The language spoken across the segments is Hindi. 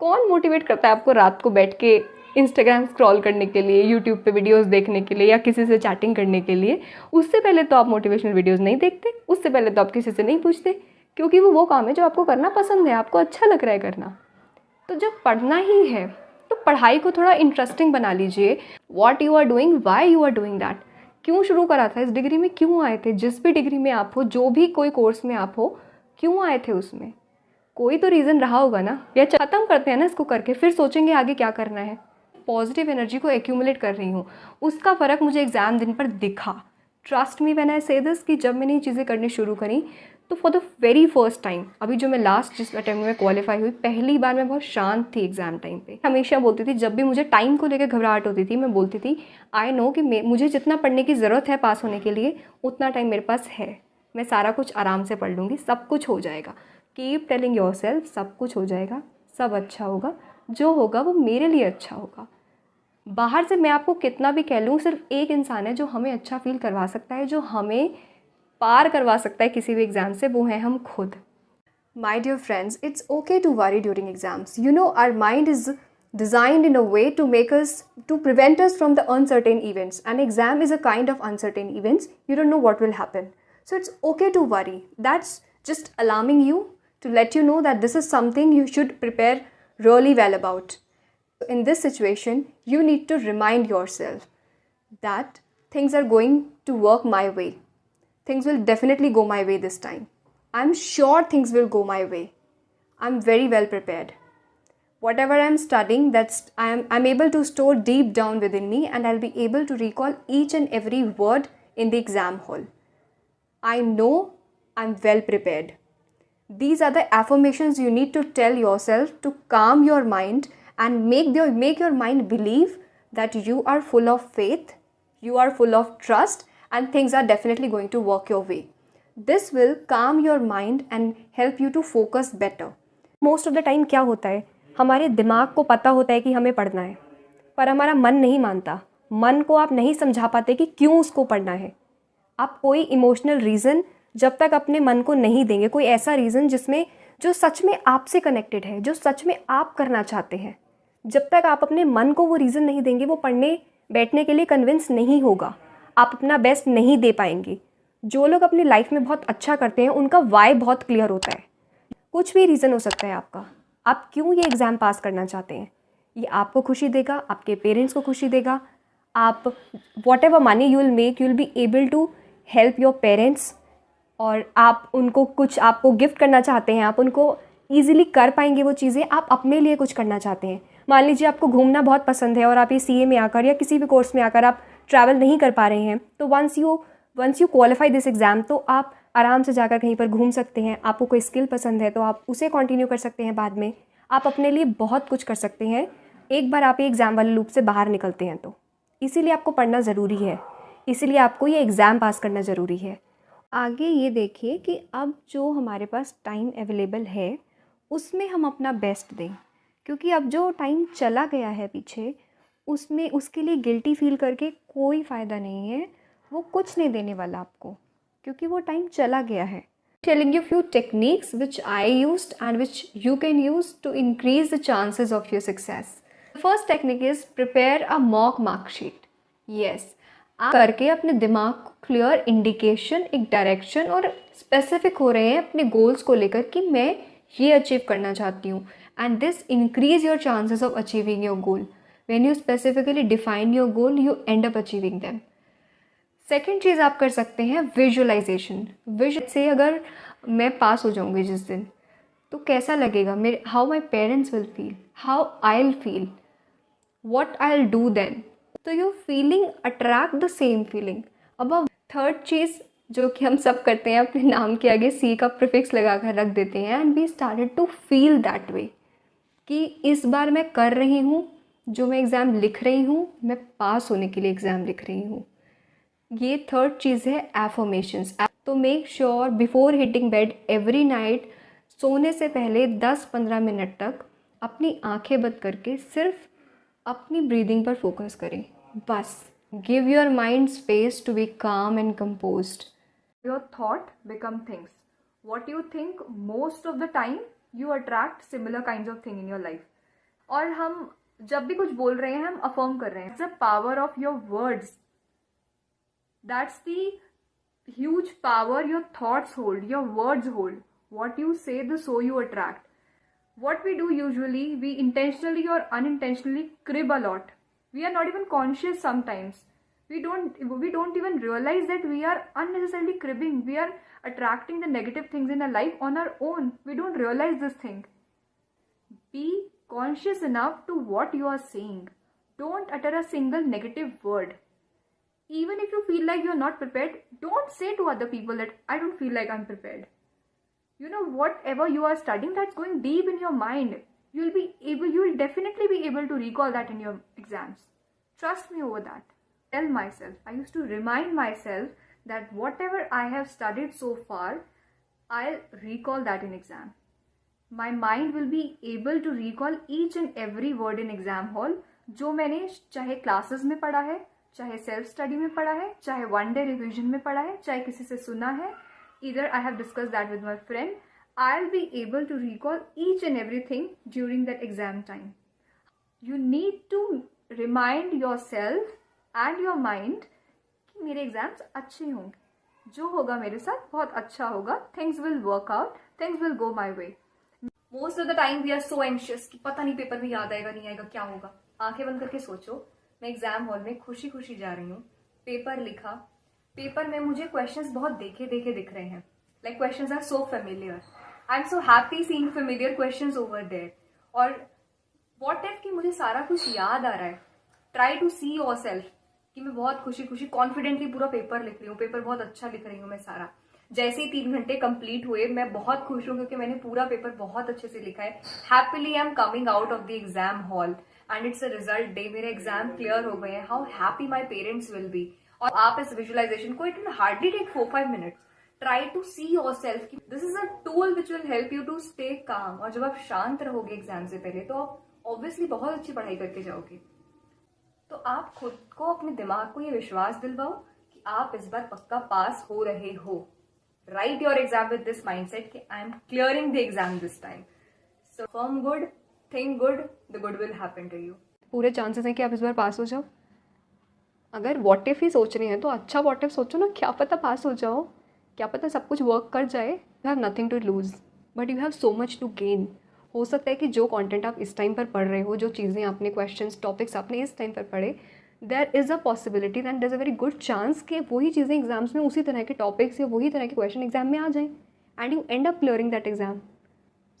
कौन मोटिवेट करता है आपको रात को बैठ के इंस्टाग्राम स्क्रॉल करने के लिए, यूट्यूब पे वीडियोस देखने के लिए या किसी से चैटिंग करने के लिए? उससे पहले तो आप मोटिवेशनल वीडियोस नहीं देखते, उससे पहले तो आप किसी से नहीं पूछते, क्योंकि वो काम है जो आपको करना पसंद है, आपको अच्छा लग रहा है करना। तो जब पढ़ना ही है तो पढ़ाई को थोड़ा इंटरेस्टिंग बना लीजिए। What you are doing, why you are doing that, क्यों शुरू करा था, इस डिग्री में क्यों आए थे, जिस भी डिग्री में आप हो, जो भी कोई कोर्स में आप हो, क्यों आए थे उसमें? कोई तो रीज़न रहा होगा ना। या ख़त्म करते हैं ना इसको करके, फिर सोचेंगे आगे क्या करना है। पॉजिटिव एनर्जी को एक्यूमुलेट कर रही हूँ, उसका फ़र्क मुझे एग्ज़ाम दिन पर दिखा। ट्रस्ट मी व्हेन आई से दिस कि जब मैंने ये चीज़ें करनी शुरू करी तो for the very first time, अभी जो मैं लास्ट जिस अटेम्प्ट में क्वालिफाई हुई, पहली बार मैं बहुत शांत थी एग्ज़ाम टाइम पे। हमेशा बोलती थी, जब भी मुझे टाइम को लेकर घबराहट होती थी, मैं बोलती थी आई नो कि मुझे जितना पढ़ने की ज़रूरत है पास होने के लिए, उतना टाइम मेरे पास है, मैं सारा कुछ आराम से पढ़ लूँगी, सब कुछ हो जाएगा। कीप टेलिंग योर सेल्फ, सब कुछ हो जाएगा, सब अच्छा होगा, जो होगा वो मेरे लिए अच्छा होगा। बाहर से मैं आपको कितना भी कह लूँ, सिर्फ एक इंसान है जो हमें अच्छा फील करवा सकता है, जो हमें पार करवा सकता है किसी भी एग्ज़ाम से, वो है हम खुद। My dear friends, it's okay to worry during exams. You know our mind is designed in a way to make us, to prevent us from the uncertain events. An exam is a kind of uncertain events. You don't know what will happen. So it's okay to worry. That's just alarming you, to let you know that this is something you should prepare really well about. In this situation, you need to remind yourself that things are going to work my way. Things will definitely go my way this time. I'm sure things will go my way. I'm very well prepared. Whatever I'm studying, I'm able to store deep down within me, and I'll be able to recall each and every word in the exam hall. I know I'm well prepared. These are the affirmations you need to tell yourself to calm your mind and make your mind believe that you are full of faith, you are full of trust, and things are definitely going to work your way. This will calm your mind and help you to focus better. Most of the time क्या होता है, हमारे दिमाग को पता होता है कि हमें पढ़ना है, पर हमारा मन नहीं मानता। मन को आप नहीं समझा पाते कि क्यों उसको पढ़ना है। आप कोई इमोशनल रीज़न जब तक अपने मन को नहीं देंगे, कोई ऐसा रीज़न जिसमें जो सच में आपसे कनेक्टेड है, जो सच में आप करना चाहते हैं, जब तक आप अपने मन को वो रीज़न नहीं देंगे, वो पढ़ने बैठने के लिए कन्विंस नहीं होगा, आप अपना बेस्ट नहीं दे पाएंगे। जो लोग अपनी लाइफ में बहुत अच्छा करते हैं, उनका वाई बहुत क्लियर होता है। कुछ भी रीज़न हो सकता है आपका, आप क्यों ये एग्ज़ाम पास करना चाहते हैं। ये आपको खुशी देगा, आपके पेरेंट्स को खुशी देगा। आप whatever money you will make, you will be able to help your parents, और आप उनको कुछ आपको गिफ्ट करना चाहते हैं, आप उनको ईजिली कर पाएंगे वो चीज़ें। आप अपने लिए कुछ करना चाहते हैं। मान लीजिए आपको घूमना बहुत पसंद है और आप ये CA में आकर या किसी भी कोर्स में आकर आप ट्रैवल नहीं कर पा रहे हैं, तो once you qualify this exam, तो आप आराम से जाकर कहीं पर घूम सकते हैं। आपको कोई स्किल पसंद है तो आप उसे कंटिन्यू कर सकते हैं बाद में। आप अपने लिए बहुत कुछ कर सकते हैं एक बार आप ये एग्ज़ाम वाले लूप से बाहर निकलते हैं तो। इसीलिए आपको पढ़ना ज़रूरी है, इसीलिए आपको ये एग्ज़ाम पास करना ज़रूरी है। आगे ये देखिए कि अब जो हमारे पास टाइम अवेलेबल है उसमें हम अपना बेस्ट दें, क्योंकि अब जो टाइम चला गया है पीछे, उसमें उसके लिए गिल्टी फील करके कोई फ़ायदा नहीं है। वो कुछ नहीं देने वाला आपको, क्योंकि वो टाइम चला गया है। Telling you few techniques which I used and which you can use to increase the chances of your success. The first technique is prepare a mock mark sheet. Yes, आप करके अपने दिमाग को क्लियर इंडिकेशन, एक डायरेक्शन और स्पेसिफिक हो रहे हैं अपने गोल्स को लेकर कि मैं ये अचीव करना चाहती हूँ, and this increase your chances of achieving your goal. When you specifically define your goal, you end up achieving them. Second चीज़ आप कर सकते हैं विजुअलाइजेशन. से अगर मैं पास हो जाऊंगी जिस दिन, तो कैसा लगेगा मेरे, how my parents will feel, how I will feel, what I will do then. तो your feeling attract the same feeling. अब थर्ड चीज़ जो कि हम सब करते हैं, अपने नाम के आगे C का प्रीफिक्स लगा कर रख देते हैं, and we started to feel that way कि इस बार मैं कर रही हूँ, जो मैं एग्ज़ाम लिख रही हूँ, मैं पास होने के लिए एग्ज़ाम लिख रही हूँ. ये थर्ड चीज़ है एफर्मेशंस. तो make sure before hitting bed every night, सोने से पहले 10-15 मिनट तक अपनी आंखें बंद करके सिर्फ अपनी ब्रीदिंग पर फोकस करें. बस give your mind space to be calm and composed. Your thought become things. What you think most of the time, you attract similar kinds of thing in your life. और हम जब भी कुछ बोल रहे हैं हम अफर्म कर रहे हैं. The power of your words, that's the huge power your thoughts hold, your words hold. What you say, the so you attract. What we do usually, we intentionally or unintentionally crib a lot. We are not even conscious sometimes. We don't even realize that we are unnecessarily cribbing. We are attracting the negative things in our life on our own. We don't realize this thing. Be conscious enough to what you are saying. Don't utter a single negative word. Even if you feel like you are not prepared, don't say to other people that I don't feel like I'm prepared. You know, whatever you are studying, that's going deep in your mind. You'll definitely be able to recall that in your exams. Trust me over that. Tell myself, I used to remind myself that whatever I have studied so far, I'll recall that in exam. My mind will be able to recall each and every word in exam hall, जो मैंने चाहे क्लासेस में पढ़ा है, चाहे सेल्फ स्टडी में पढ़ा है, चाहे वन डे रिविजन में पढ़ा है, चाहे किसी से सुना है. Either I have discussed that with my friend, I'll be able to recall each and everything during that exam time. You need to remind yourself and your mind कि मेरे एग्जाम्स अच्छे होंगे, जो होगा मेरे साथ बहुत अच्छा होगा. Things will work out, things will go my way. Most of the time we are so anxious कि पता नहीं पेपर में याद आएगा नहीं आएगा, क्या होगा. आंखें बंद करके सोचो, मैं एग्जाम हॉल में खुशी खुशी जा रही हूँ, पेपर लिखा, पेपर में मुझे क्वेश्चंस बहुत देखे देखे दिख रहे हैं. Like questions are so familiar. I am so happy seeing familiar questions over there. और व्हाट इफ कि मुझे सारा कुछ याद आ रहा है. ट्राई टू सी योरसेल्फ कि मैं बहुत खुशी खुशी कॉन्फिडेंटली पूरा पेपर लिख रही हूँ, पेपर बहुत अच्छा लिख रही हूँ मैं सारा. जैसे ही 3 घंटे कंप्लीट हुए मैं बहुत खुश हूँ क्योंकि मैंने पूरा पेपर बहुत अच्छे से लिखा है. Happily I am coming out of the exam hall and it's a result day. मेरे एग्जाम क्लियर हो गए हैं. How happy my parents will be. और आप इस विजुअलाइजेशन को, it will hardly take 4-5 minutes. Try to see yourself. This is a tool which will help you to stay calm. और जब आप शांत रहोगे एग्जाम से पहले तो आप ऑब्वियसली बहुत अच्छी पढ़ाई करके जाओगे. तो आप खुद को, अपने दिमाग को ये विश्वास दिलवाओ कि आप इस बार पक्का पास हो रहे हो. Write your exam with this mindset कि I am clearing the exam this time. So form good, think good, the good will happen to you. पूरे चांसेस हैं कि आप इस बार पास हो जाओ. अगर व्हाट इफ ही सोच रहे हैं तो अच्छा व्हाट इफ सोचो ना. क्या पता पास हो जाओ, क्या पता सब कुछ वर्क कर जाए. You have nothing to lose but you have so much to gain. हो सकता है कि जो कंटेंट आप इस टाइम पर पढ़ रहे हो, जो चीज़ें आपने, क्वेश्चंस, टॉपिक्स आपने इस टाइम पर पढ़े, there is a possibility that there is a very good chance कि वही चीज़ें एग्जाम्स में, उसी तरह के टॉपिक्स या वही तरह के क्वेश्चन एग्जाम में आ जाएँ and you and up clearing that exam.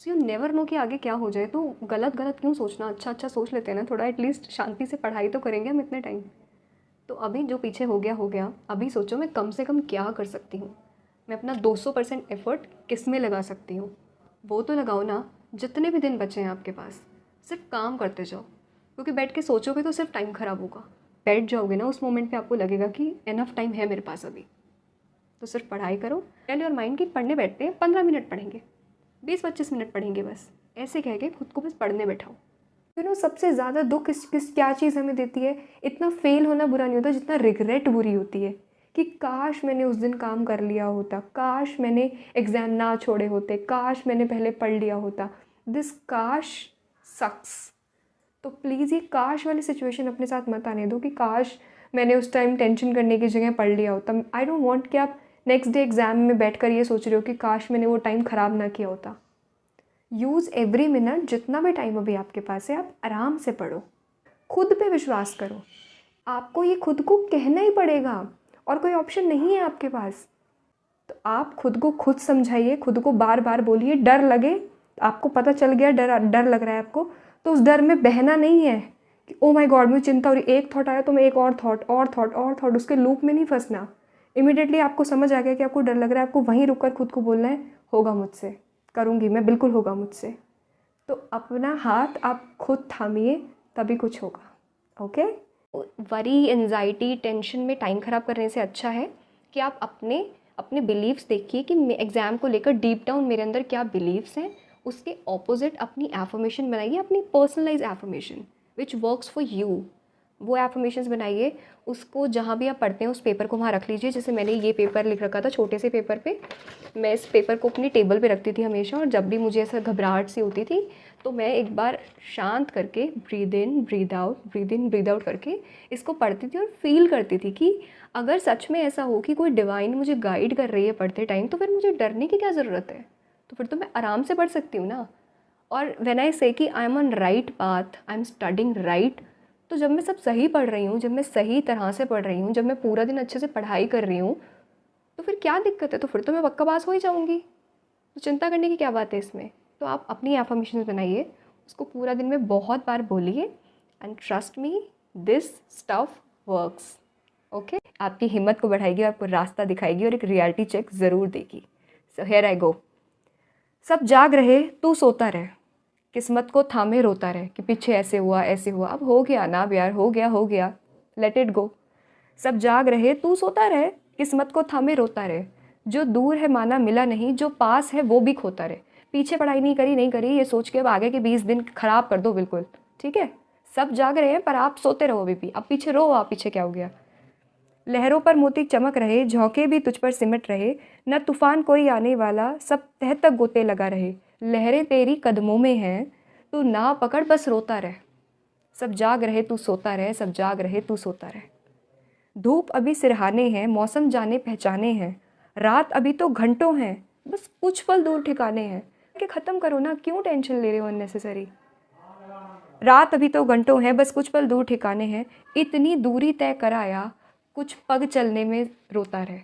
So you never know कि आगे क्या हो जाए. तो गलत गलत क्यों सोचना, अच्छा अच्छा सोच लेते हैं ना थोड़ा. एटलीस्ट शांति से पढ़ाई तो करेंगे हम इतने टाइम. तो अभी जो पीछे हो गया हो गया. अभी सोचो मैं कम से कम क्या कर सकती हूँ. मैं अपना 200% एफर्ट किस में लगा सकती हूँ. वो तो लगाओ ना. जितने भी दिन बचे हैं आपके पास, सिर्फ काम करते जाओ. क्योंकि बैठ के सोचोगे तो सिर्फ टाइम ख़राब होगा. बैठ जाओगे ना उस मोमेंट पे आपको लगेगा कि इनफ टाइम है मेरे पास अभी. तो सिर्फ पढ़ाई करो. टेल योर माइंड कि पढ़ने बैठते हैं, 15 मिनट पढ़ेंगे, 20-25 मिनट पढ़ेंगे बस. ऐसे कह के खुद को बस पढ़ने बैठाओ. यू नो सबसे ज़्यादा दुख क्या चीज़ हमें देती है. इतना फेल होना बुरा नहीं होता जितना रिग्रेट बुरी होती है कि काश मैंने उस दिन काम कर लिया होता, काश मैंने एग्ज़ाम ना छोड़े होते, काश मैंने पहले पढ़ लिया होता. दिस काश सक्स. तो प्लीज़ ये काश वाली सिचुएशन अपने साथ मत आने दो कि काश मैंने उस टाइम टेंशन करने की जगह पढ़ लिया होता. आई डोंट वांट कि आप नेक्स्ट डे एग्ज़ाम में बैठकर ये सोच रहे हो कि काश मैंने वो टाइम ख़राब ना किया होता. Use every minute. जितना भी टाइम अभी आपके पास है आप आराम से पढ़ो. खुद पे विश्वास करो. आपको ये खुद को कहना ही पड़ेगा और कोई ऑप्शन नहीं है आपके पास. तो आप खुद को खुद समझाइए, खुद को बार बार बोलिए. डर लगे, आपको पता चल गया डर लग रहा है आपको, तो उस डर में बहना नहीं है कि ओ माय गॉड मुझे चिंता हो रही. एक थॉट आया तो मैं एक और थॉट उसके लूप में नहीं फंसना. इमीडिएटली आपको समझ आ गया कि आपको डर लग रहा है, आपको वहीं रुक कर खुद को बोलना है होगा मुझसे, करूँगी मैं, बिल्कुल होगा मुझसे. तो अपना हाथ आप खुद थामिए, तभी कुछ होगा. ओके. वरी, एंजाइटी, टेंशन में टाइम ख़राब करने से अच्छा है कि आप अपने बिलीव्स देखिए कि एग्ज़ाम को लेकर डीप डाउन मेरे अंदर क्या बिलीव्स हैं. उसके ऑपोजिट अपनी एफर्मेशन बनाइए, अपनी personalize affirmation which works for you. वो एफर्मेशंस बनाइए. उसको जहाँ भी आप पढ़ते हैं उस पेपर को वहाँ रख लीजिए. जैसे मैंने ये पेपर लिख रखा था छोटे से पेपर पे. मैं इस पेपर को अपनी टेबल पे रखती थी हमेशा, और जब भी मुझे ऐसा घबराहट सी होती थी तो मैं एक बार शांत करके ब्रीद इन ब्रीद आउट करके इसको पढ़ती थी और फील करती थी कि अगर सच में ऐसा हो कि कोई डिवाइन मुझे गाइड कर रही है पढ़ते टाइम, तो फिर मुझे डरने की क्या ज़रूरत है, तो फिर तो मैं आराम से पढ़ सकती हूँ ना। और व्हेन आई से कि I M on right path, I am studying right, तो जब मैं सब सही पढ़ रही हूँ, जब मैं सही तरह से पढ़ रही हूँ, जब मैं पूरा दिन अच्छे से पढ़ाई कर रही हूँ, तो फिर क्या दिक्कत है, तो फिर तो मैं पक्का पास हो ही जाऊँगी। तो चिंता करने की क्या बात है इसमें। तो आप अपनी एफर्मेशंस बनाइए, उसको पूरा दिन में बहुत बार बोलिए, and trust me, this stuff works. Okay, आपकी हिम्मत को बढ़ाएगी, आपको रास्ता दिखाएगी और एक रियलिटी चेक ज़रूर देगी। सो हियर आई गो। सब जाग रहे तू सोता रहे, किस्मत को थामे रोता रहे कि पीछे ऐसे हुआ ऐसे हुआ, अब हो गया ना यार, हो गया, लेट इट गो। सब जाग रहे तू सोता रहे, किस्मत को थामे रोता रहे, जो दूर है माना मिला नहीं, जो पास है वो भी खोता रहे। पीछे पढ़ाई नहीं करी ये सोच के अब आगे के 20 दिन खराब कर दो बिल्कुल, ठीक है। सब जाग रहे हैं पर आप सोते रहो अभी भी, अब पीछे रो, आप पीछे क्या हो गया। लहरों पर मोती चमक रहे, झोंके भी तुझ पर सिमट रहे, न तूफान कोई आने वाला, सब तह तक गोते लगा रहे। लहरें तेरी कदमों में हैं, तू नाव पकड़ बस रोता रहे। सब जाग रहे तू सोता रहे, सब जाग रहे तू सोता रहे। धूप अभी सिरहाने हैं, मौसम जाने पहचाने हैं, रात अभी तो घंटों हैं, बस कुछ पल दूर ठिकाने हैं। कि ख़त्म करो ना, क्यों टेंशन ले रहे हो अननेसेसरी। रात अभी तो घंटों हैं, बस कुछ पल दूर ठिकाने हैं, इतनी दूरी तय कराया, कुछ पग चलने में रोता रहे।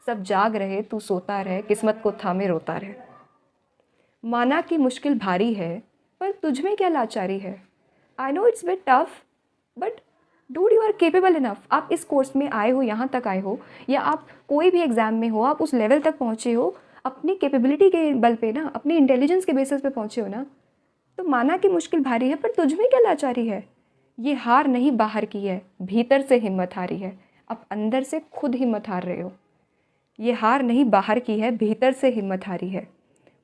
सब जाग रहे तू सोता रहे, किस्मत को थामे रोता रहे। माना कि मुश्किल भारी है, पर तुझ में क्या लाचारी है। I know it's bit tough, but dude you are capable enough. आप इस कोर्स में आए हो, यहाँ तक आए हो, या आप कोई भी एग्ज़ाम में हो, आप उस लेवल तक पहुँचे हो अपनी कैपेबिलिटी के बल पे ना, अपनी इंटेलिजेंस के बेसिस पे पहुँचे हो ना। तो माना कि मुश्किल भारी है, पर तुझ में क्या लाचारी है। ये हार नहीं बाहर की है, भीतर से हिम्मत हारी है। आप अंदर से खुद हिम्मत हार रहे हो। ये हार नहीं बाहर की है, भीतर से हिम्मत हारी है।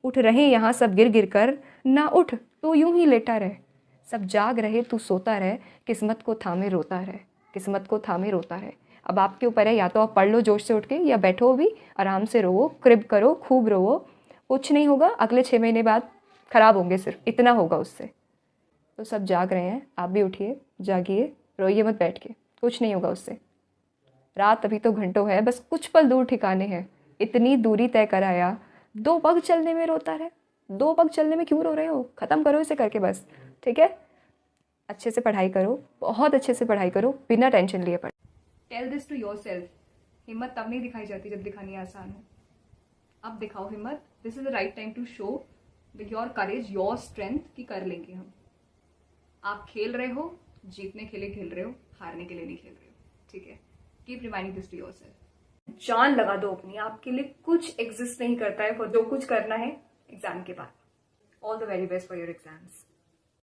उठ रहे यहाँ सब गिर गिर कर, ना उठ तो यूं ही लेटा रहे। सब जाग रहे तू सोता रहे, किस्मत को थामे रोता रहे, किस्मत को थामे रोता रहे। अब आपके ऊपर है, या तो आप पढ़ लो जोश से उठ के, या बैठो भी आराम से रोवो, क्रिब करो, खूब रोवो, कुछ नहीं होगा। अगले 6 महीने बाद ख़राब होंगे, सिर्फ इतना होगा उससे। तो सब जाग रहे हैं, आप भी उठिए, जागिए, रोइए मत बैठ के, कुछ नहीं होगा उससे। रात अभी तो घंटों है, बस कुछ पल दूर ठिकाने हैं, इतनी दूरी तय कराया, 2 पग चलने में रोता रहे। 2 पग चलने में क्यों रो रहे हो, ख़त्म करो इसे करके बस, ठीक है। अच्छे से पढ़ाई करो, बहुत अच्छे से पढ़ाई करो, बिना टेंशन लिए पढ़ो। Tell this to yourself. हिम्मत तब नहीं दिखाई जाती जब दिखानी आसान हो। अब दिखाओ हिम्मत, this is the right time to show your courage, your strength, कि कर लेंगे हम। आप खेल रहे हो, जीतने के लिए खेल रहे हो, हारने के लिए नहीं खेल रहे हो, ठीक है। Keep reminding this to yourself. जान लगा दो अपनी, आपके लिए कुछ एग्जिस्ट नहीं करता है, जो कुछ करना है एग्जाम के बाद। All the very best for your exams.